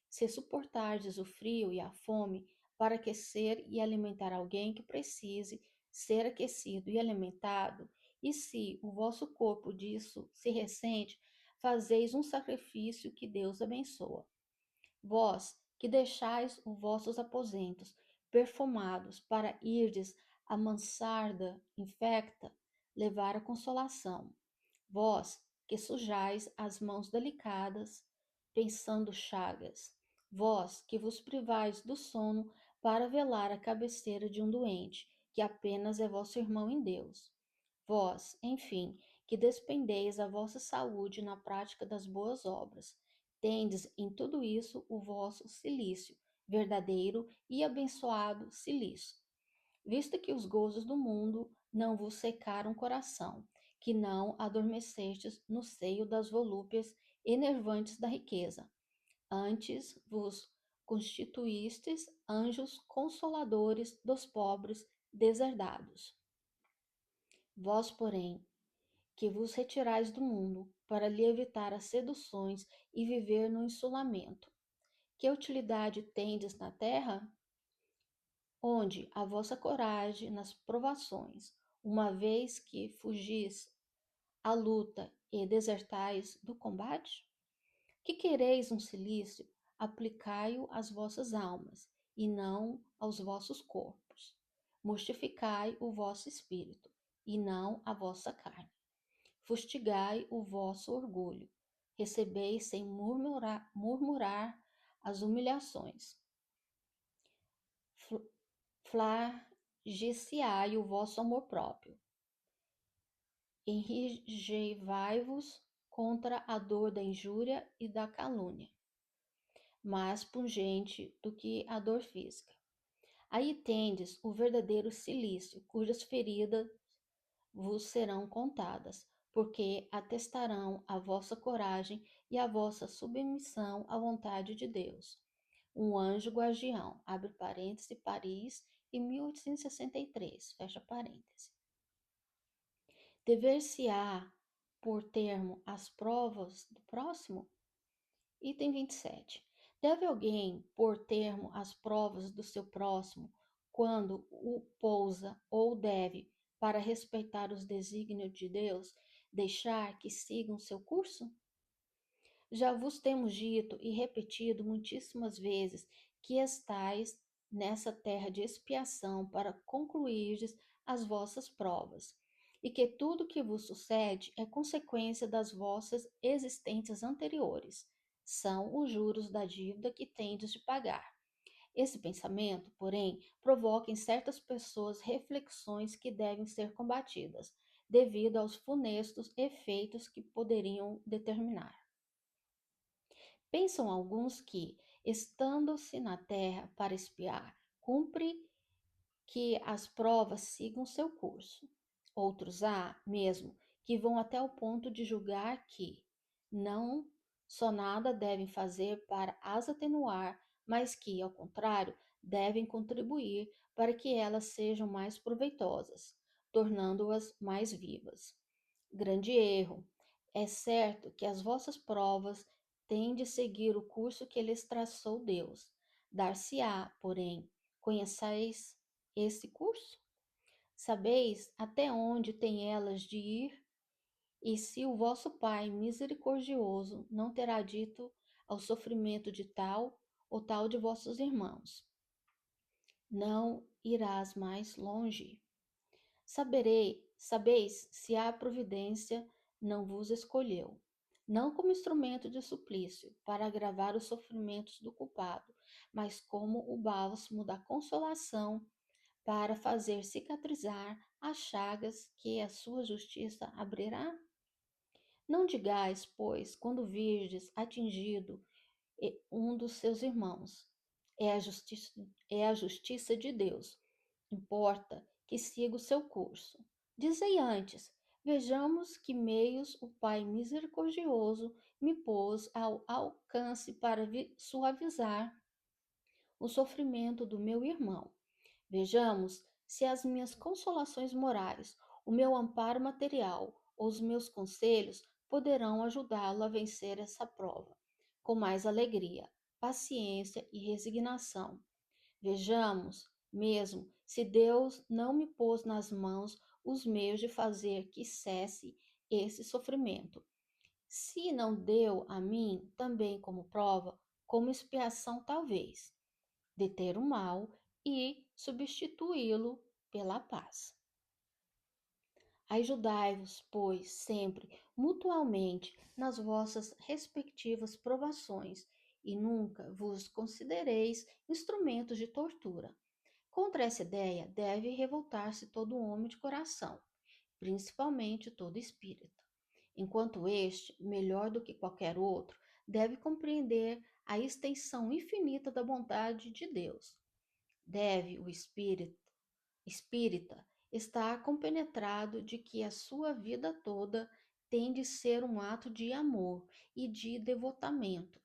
Se suportardes o frio e a fome para aquecer e alimentar alguém que precise ser aquecido e alimentado, e se o vosso corpo disso se ressente, fazeis um sacrifício que Deus abençoa. Vós, que deixais os vossos aposentos perfumados para irdes à mansarda infecta, levar a consolação. Vós, que sujais as mãos delicadas, pensando chagas. Vós, que vos privais do sono para velar a cabeceira de um doente, que apenas é vosso irmão em Deus. Vós, enfim, que despendeis a vossa saúde na prática das boas obras, tendes em tudo isso o vosso cilício, verdadeiro e abençoado cilício, visto que os gozos do mundo não vos secaram o coração, que não adormecestes no seio das volúpias enervantes da riqueza. Antes vos constituístes anjos consoladores dos pobres deserdados. Vós, porém, que vos retirais do mundo, para lhe evitar as seduções e viver no insulamento. Que utilidade tendes na terra? Onde a vossa coragem nas provações, uma vez que fugis à luta e desertais do combate? Que quereis um cilício? Aplicai-o às vossas almas, e não aos vossos corpos. Mortificai o vosso espírito, e não a vossa carne. Fustigai o vosso orgulho. Recebeis sem murmurar as humilhações. Flagiciai o vosso amor próprio. Enrijevai-vos contra a dor da injúria e da calúnia, mais pungente do que a dor física. Aí tendes o verdadeiro cilício, cujas feridas vos serão contadas, porque atestarão a vossa coragem e a vossa submissão à vontade de Deus. Um anjo guardião, abre parêntese, Paris, em 1863, fecha parêntese. Dever-se-á por termo as provas do próximo? Item 27. Deve alguém pôr termo às provas do seu próximo quando o pousa ou deve, para respeitar os desígnios de Deus, deixar que sigam seu curso? Já vos temos dito e repetido muitíssimas vezes que estais nessa terra de expiação para concluirdes as vossas provas. e que tudo que vos sucede é consequência das vossas existências anteriores. São os juros da dívida que tendes de pagar. Esse pensamento, porém, provoca em certas pessoas reflexões que devem ser combatidas, devido aos funestos efeitos que poderiam determinar. Pensam alguns que, estando-se na terra para espiar, cumpre que as provas sigam seu curso. Outros há, mesmo, que vão até o ponto de julgar que não só nada devem fazer para as atenuar, mas que, ao contrário, devem contribuir para que elas sejam mais proveitosas, tornando-as mais vivas. Grande erro. É certo que as vossas provas têm de seguir o curso que lhes traçou Deus. Dar-se-á, porém, conheceis esse curso? Sabeis até onde têm elas de ir? E se o vosso Pai misericordioso não terá dito ao sofrimento de tal ou tal de vossos irmãos, não irás mais longe. Sabeis se a providência não vos escolheu, não como instrumento de suplício, para agravar os sofrimentos do culpado, mas como o bálsamo da consolação para fazer cicatrizar as chagas que a sua justiça abrirá? Não digais, pois, quando virdes atingido um dos seus irmãos, é a justiça de Deus. Importa que siga o seu curso. Dizei antes, vejamos que meios o Pai misericordioso me pôs ao alcance para suavizar o sofrimento do meu irmão. Vejamos se as minhas consolações morais, o meu amparo material ou os meus conselhos poderão ajudá-lo a vencer essa prova com mais alegria, paciência e resignação. Vejamos, mesmo, se Deus não me pôs nas mãos os meios de fazer que cesse esse sofrimento. Se não deu a mim também como prova, como expiação talvez deter o mal e substituí-lo pela paz. Ajudai-vos, pois, sempre mutualmente nas vossas respectivas provações, e nunca vos considereis instrumentos de tortura. Contra essa ideia deve revoltar-se todo homem de coração, principalmente todo espírito. Enquanto este, melhor do que qualquer outro, deve compreender a extensão infinita da bondade de Deus. Deve o espírita estar compenetrado de que a sua vida toda tem de ser um ato de amor e de devotamento,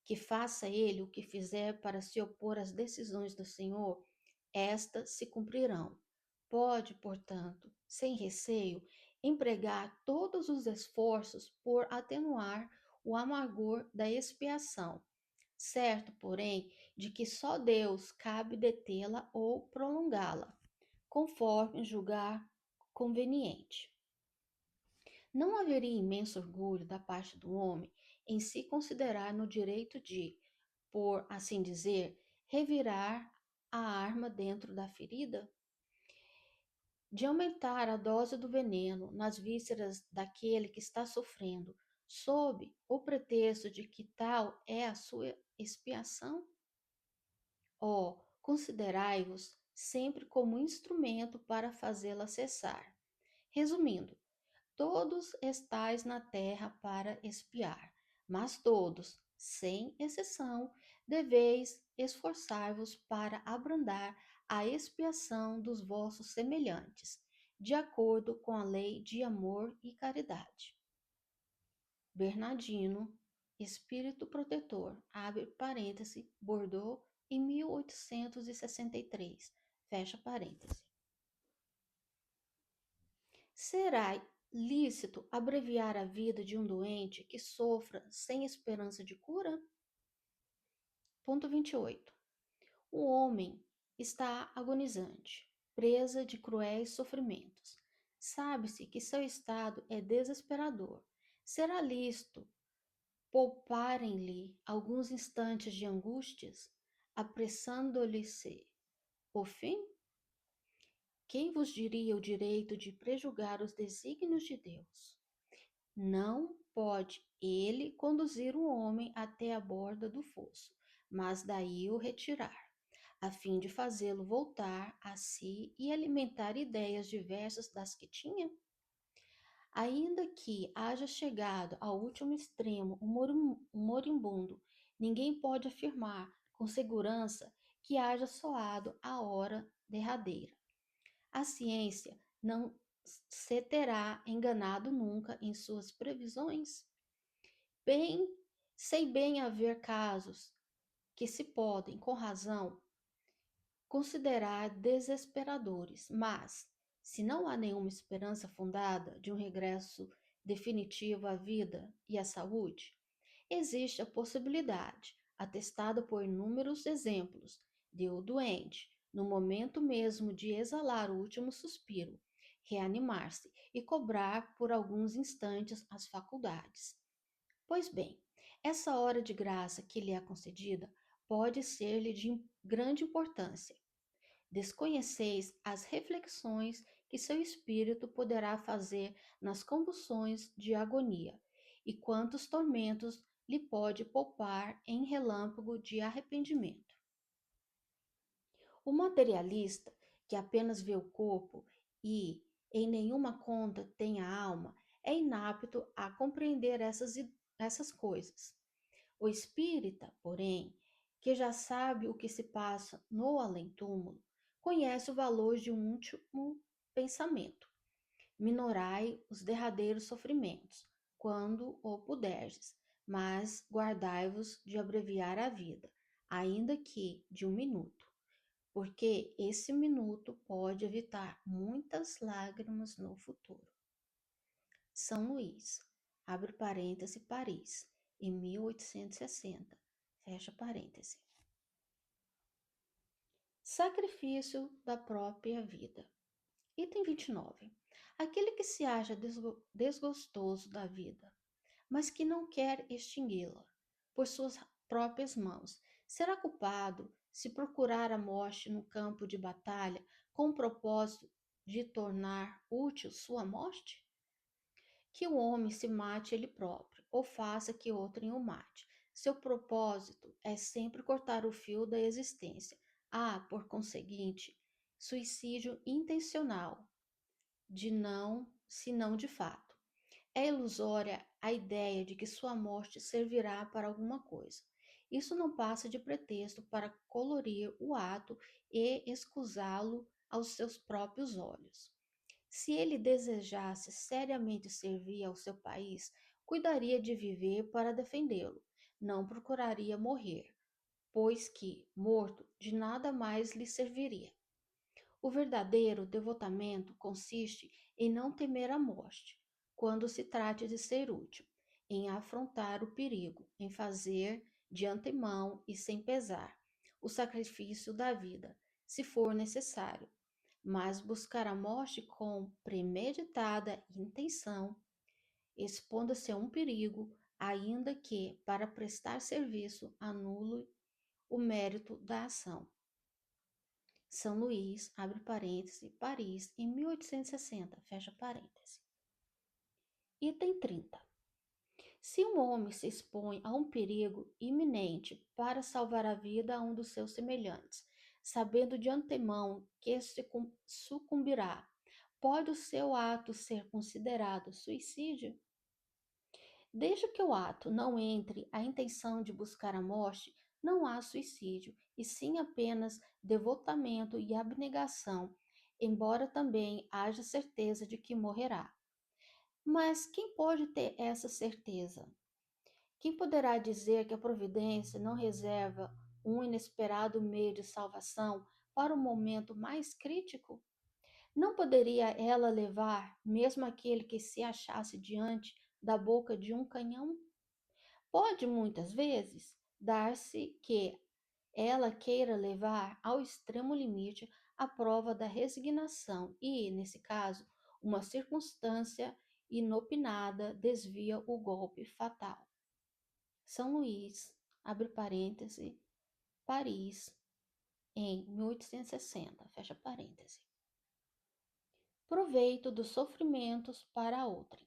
que faça ele o que fizer para se opor às decisões do Senhor, estas se cumprirão. Pode, portanto, sem receio, empregar todos os esforços por atenuar o amargor da expiação, certo, porém, de que só Deus cabe detê-la ou prolongá-la, conforme julgar conveniente. Não haveria imenso orgulho da parte do homem em se considerar no direito de, por assim dizer, revirar a arma dentro da ferida? De aumentar a dose do veneno nas vísceras daquele que está sofrendo, sob o pretexto de que tal é a sua expiação? Ó, considerai-vos sempre como instrumento para fazê-la cessar. Resumindo, todos estais na terra para expiar, mas todos, sem exceção, deveis esforçar-vos para abrandar a expiação dos vossos semelhantes, de acordo com a lei de amor e caridade. Bernardino, Espírito Protetor, abre parêntese, Bordeaux, em 1863, fecha parêntese. Será lícito abreviar a vida de um doente que sofra sem esperança de cura? Ponto 28. O homem está agonizante, presa de cruéis sofrimentos. Sabe-se que seu estado é desesperador. Será lícito pouparem-lhe alguns instantes de angústias, apressando-lhe-se o fim? Quem vos diria o direito de prejulgar os desígnios de Deus? Não pode ele conduzir o homem até a borda do fosso, mas daí o retirar, a fim de fazê-lo voltar a si e alimentar ideias diversas das que tinha? Ainda que haja chegado ao último extremo o moribundo, ninguém pode afirmar com segurança que haja soado a hora derradeira. A ciência não se terá enganado nunca em suas previsões? Bem, sei bem haver casos que se podem, com razão, considerar desesperadores, mas, se não há nenhuma esperança fundada de um regresso definitivo à vida e à saúde, existe a possibilidade, atestada por inúmeros exemplos, de o doente, no momento mesmo de exalar o último suspiro, reanimar-se e cobrar por alguns instantes as faculdades. Pois bem, essa hora de graça que lhe é concedida pode ser-lhe de grande importância. Desconheceis as reflexões que seu espírito poderá fazer nas convulsões de agonia, e quantos tormentos lhe pode poupar em relâmpago de arrependimento. O materialista, que apenas vê o corpo e em nenhuma conta tem a alma, é inapto a compreender essas coisas. O espírita, porém, que já sabe o que se passa no além-túmulo, conhece o valor de um último pensamento. Minorai os derradeiros sofrimentos, quando o puderdes, mas guardai-vos de abreviar a vida, ainda que de um minuto, porque esse minuto pode evitar muitas lágrimas no futuro. São Luís, abre parêntese, Paris, em 1860, fecha parêntese. Sacrifício da própria vida. Item 29. Aquele que se acha desgostoso da vida, mas que não quer extingui-la por suas próprias mãos, será culpado se procurar a morte no campo de batalha com o propósito de tornar útil sua morte? Que o homem se mate ele próprio, ou faça que outrem o mate. Seu propósito é sempre cortar o fio da existência. Há, por conseguinte, suicídio intencional, de não, se não de fato. É ilusória a ideia de que sua morte servirá para alguma coisa. Isso não passa de pretexto para colorir o ato e escusá-lo aos seus próprios olhos. Se ele desejasse seriamente servir ao seu país, cuidaria de viver para defendê-lo, não procuraria morrer, pois que, morto, de nada mais lhe serviria. O verdadeiro devotamento consiste em não temer a morte, quando se trate de ser útil, em afrontar o perigo, em fazer de antemão e sem pesar o sacrifício da vida, se for necessário, mas buscar a morte com premeditada intenção, expondo-se a um perigo, ainda que para prestar serviço anule o mérito da ação. São Luís, abre parêntese, Paris, em 1860, fecha parêntese. Item 30. Se um homem se expõe a um perigo iminente para salvar a vida a um dos seus semelhantes, sabendo de antemão que sucumbirá, pode o seu ato ser considerado suicídio? Desde que o ato não entre a intenção de buscar a morte, não há suicídio, e sim apenas devotamento e abnegação, embora também haja certeza de que morrerá. Mas quem pode ter essa certeza? Quem poderá dizer que a providência não reserva um inesperado meio de salvação para o momento mais crítico? Não poderia ela levar, mesmo aquele que se achasse diante da boca de um canhão? Pode muitas vezes dar-se que ela queira levar ao extremo limite a prova da resignação e, nesse caso, uma circunstância inopinada desvia o golpe fatal. São Luís, abre parêntese, Paris, em 1860, fecha parêntese. proveito dos sofrimentos para outrem.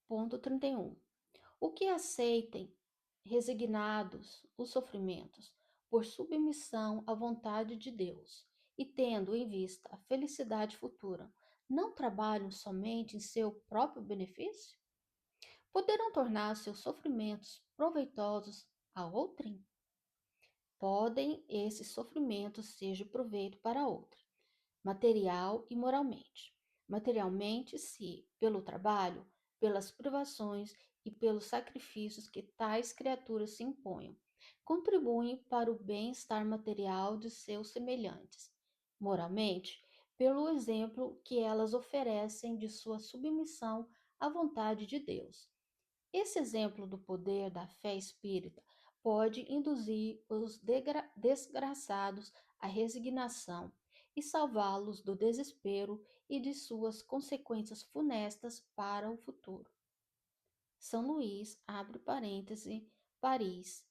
Ponto 31. O que aceitem, resignados, os sofrimentos, por submissão à vontade de Deus, e tendo em vista a felicidade futura, não trabalham somente em seu próprio benefício? Poderão tornar seus sofrimentos proveitosos a outrem? Podem esses sofrimentos ser de proveito para outrem, material e moralmente. Materialmente, se, pelo trabalho, pelas privações e pelos sacrifícios que tais criaturas se imponham, contribuem para o bem-estar material de seus semelhantes. Moralmente, pelo exemplo que elas oferecem de sua submissão à vontade de Deus. Esse exemplo do poder da fé espírita pode induzir os desgraçados à resignação e salvá-los do desespero e de suas consequências funestas para o futuro. São Luís, abre parêntese, Paris,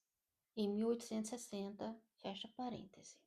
em 1860, fecha parêntese.